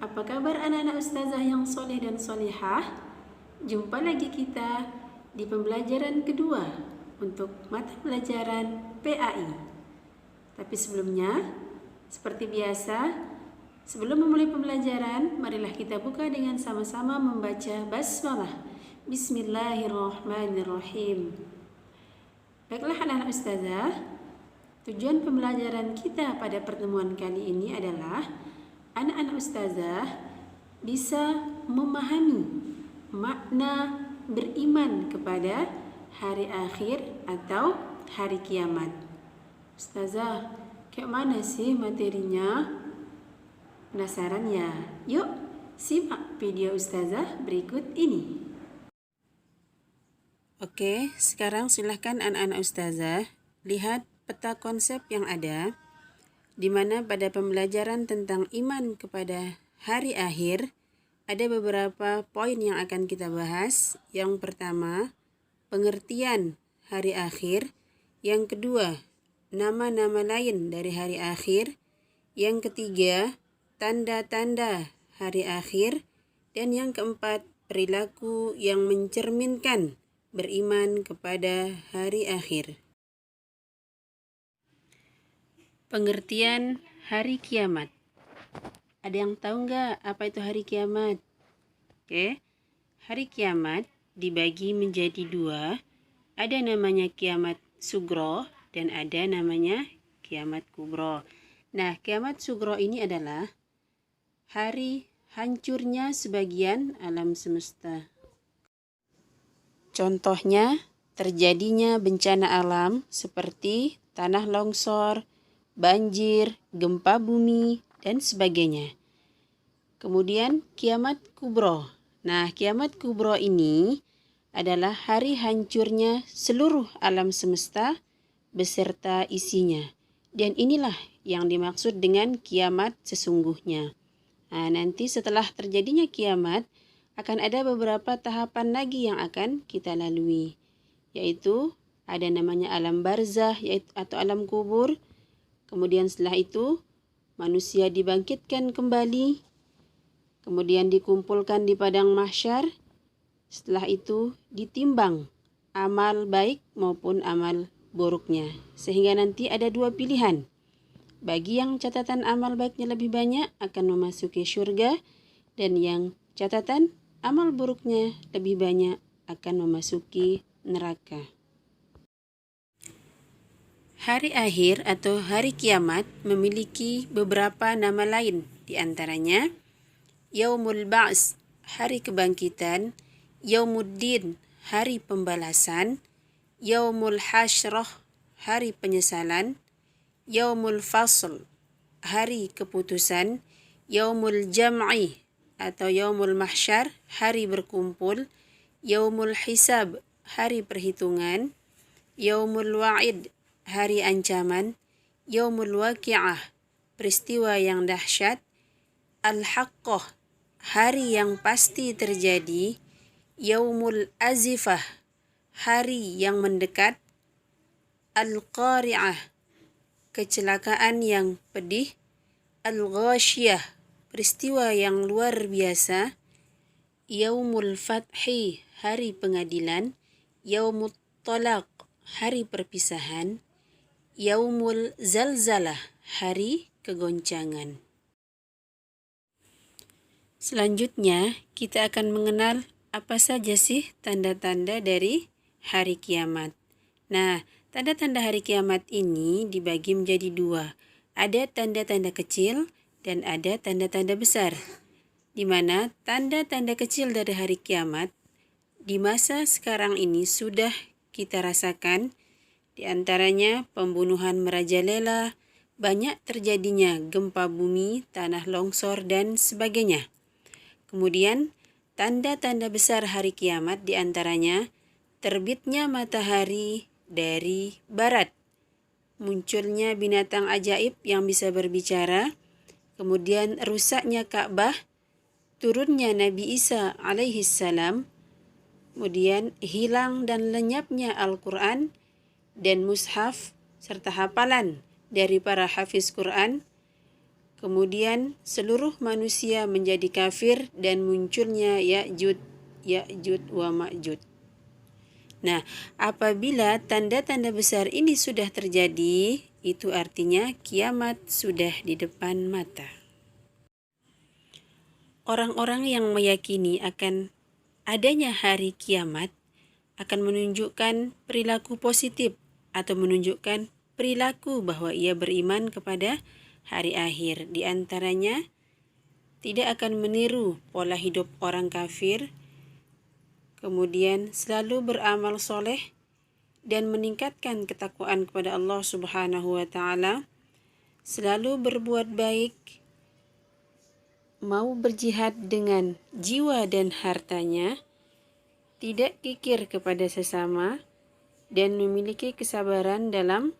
Apa kabar anak-anak ustazah yang soleh dan solihah? Jumpa lagi kita di pembelajaran kedua untuk mata pelajaran PAI. Tapi sebelumnya, seperti biasa, sebelum memulai pembelajaran, marilah kita buka dengan sama-sama membaca basmalah. Bismillahirrahmanirrahim. Baiklah anak-anak ustazah, tujuan pembelajaran kita pada pertemuan kali ini adalah anak-anak ustazah bisa memahami makna beriman kepada hari akhir atau hari kiamat. Ustazah, kayak mana sih materinya? Penasaran ya? Yuk, simak video ustazah berikut ini. Oke, sekarang silahkan anak-anak ustazah lihat peta konsep yang ada, di mana pada pembelajaran tentang iman kepada hari akhir ada beberapa poin yang akan kita bahas. Yang pertama, pengertian hari akhir. Yang kedua, nama-nama lain dari hari akhir. Yang ketiga, tanda-tanda hari akhir. Dan yang keempat, perilaku yang mencerminkan beriman kepada hari akhir. Pengertian hari kiamat. Ada yang tahu nggak apa itu hari kiamat? Oke, hari kiamat dibagi menjadi dua. Ada namanya kiamat sugro dan ada namanya kiamat kubro. Nah, kiamat sugro ini adalah hari hancurnya sebagian alam semesta. Contohnya, terjadinya bencana alam seperti tanah longsor, banjir, gempa bumi, dan sebagainya. Kemudian kiamat kubro. Nah, kiamat kubro ini adalah hari hancurnya seluruh alam semesta beserta isinya. Dan inilah yang dimaksud dengan kiamat sesungguhnya. Nah, nanti setelah terjadinya kiamat, akan ada beberapa tahapan lagi yang akan kita lalui. Yaitu ada namanya alam barzah atau alam kubur. Kemudian setelah itu manusia dibangkitkan kembali, kemudian dikumpulkan di padang mahsyar. Setelah itu ditimbang amal baik maupun amal buruknya, sehingga nanti ada dua pilihan. Bagi yang catatan amal baiknya lebih banyak akan memasuki surga, dan yang catatan amal buruknya lebih banyak akan memasuki neraka. Hari akhir atau hari kiamat memiliki beberapa nama lain, di antaranya Yaumul Ba's, hari kebangkitan, Yaumuddin, hari pembalasan, Yaumul Hasyrah, hari penyesalan, Yaumul Fasl, hari keputusan, Yaumul Jam'i atau Yaumul Mahsyar, hari berkumpul, Yaumul Hisab, hari perhitungan, Yaumul Wa'id, hari ancaman, Yaumul Waqi'ah, peristiwa yang dahsyat, Al-Haqqah, hari yang pasti terjadi, Yaumul Azifah, hari yang mendekat, Al-Qari'ah, kecelakaan yang pedih, Al-Ghashiyah, peristiwa yang luar biasa, Yaumul Fathi, hari pengadilan, Yaumul Talaq, hari perpisahan, Yaumul Zalzalah, hari kegoncangan. Selanjutnya, kita akan mengenal apa saja sih tanda-tanda dari hari kiamat. Nah, tanda-tanda hari kiamat ini dibagi menjadi dua. Ada tanda-tanda kecil dan ada tanda-tanda besar. Di mana tanda-tanda kecil dari hari kiamat di masa sekarang ini sudah kita rasakan. Di antaranya pembunuhan merajalela, banyak terjadinya gempa bumi, tanah longsor, dan sebagainya. Kemudian, tanda-tanda besar hari kiamat di antaranya terbitnya matahari dari barat, munculnya binatang ajaib yang bisa berbicara, kemudian rusaknya Ka'bah, turunnya Nabi Isa alaihissalam, kemudian hilang dan lenyapnya Al-Quran dan mushaf serta hafalan dari para hafiz Quran, Kemudian seluruh manusia menjadi kafir dan munculnya Ya'juj wa Ma'juj. Nah, apabila tanda-tanda besar ini sudah terjadi, itu artinya kiamat sudah di depan mata. Orang-orang yang meyakini akan adanya hari kiamat akan menunjukkan perilaku positif atau menunjukkan perilaku bahwa ia beriman kepada hari akhir. Di antaranya, tidak akan meniru pola hidup orang kafir, kemudian selalu beramal soleh dan meningkatkan ketakwaan kepada Allah Subhanahu wa Ta'ala, selalu berbuat baik, mau berjihad dengan jiwa dan hartanya, tidak kikir kepada sesama, dan memiliki kesabaran dalam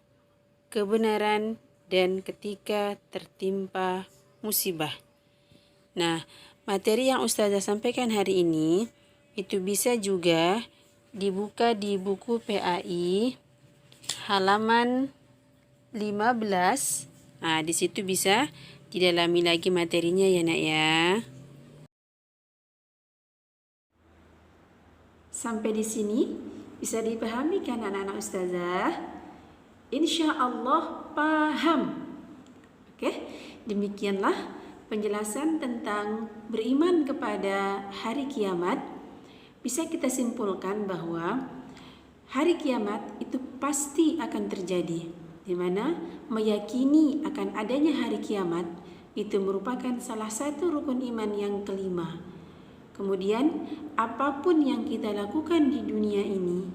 kebenaran dan ketika tertimpa musibah. Nah, materi yang Ustazah sampaikan hari ini itu bisa juga dibuka di buku PAI halaman 15. Nah, di situ bisa didalami lagi materinya ya Nak ya. Sampai di sini bisa dipahami kan anak-anak Ustazah? Insya Allah paham. Oke, demikianlah penjelasan tentang beriman kepada hari kiamat. Bisa kita simpulkan bahwa hari kiamat itu pasti akan terjadi, di mana meyakini akan adanya hari kiamat itu merupakan salah satu rukun iman yang kelima. Kemudian apapun yang kita lakukan di dunia ini,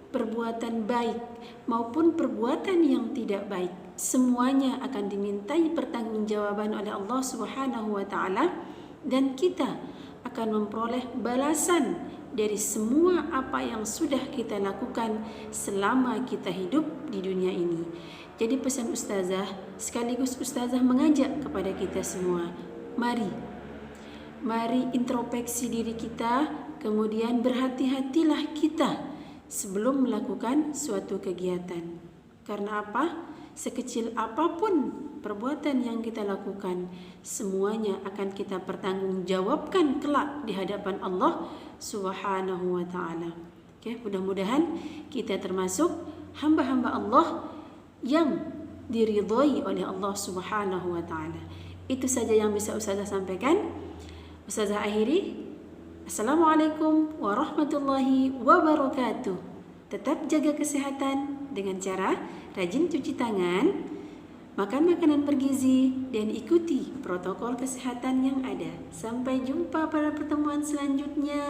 perbuatan baik maupun perbuatan yang tidak baik, semuanya akan dimintai pertanggungjawaban oleh Allah Subhanahu wa Ta'ala, dan kita akan memperoleh balasan dari semua apa yang sudah kita lakukan selama kita hidup di dunia ini. Jadi pesan Ustazah, sekaligus Ustazah mengajak kepada kita semua, mari introspeksi diri kita, kemudian berhati-hatilah kita sebelum melakukan suatu kegiatan. Karena apa? Sekecil apapun perbuatan yang kita lakukan, semuanya akan kita pertanggungjawabkan kelak di hadapan Allah Subhanahu wa Ta'ala. Oke, mudah-mudahan kita termasuk hamba-hamba Allah yang diridhoi oleh Allah Subhanahu wa Ta'ala. Itu saja yang bisa Ustazah sampaikan. Ustazah akhiri. Assalamualaikum warahmatullahi wabarakatuh. Tetap jaga kesehatan dengan cara rajin cuci tangan, makan makanan bergizi, dan ikuti protokol kesehatan yang ada. Sampai jumpa pada pertemuan selanjutnya.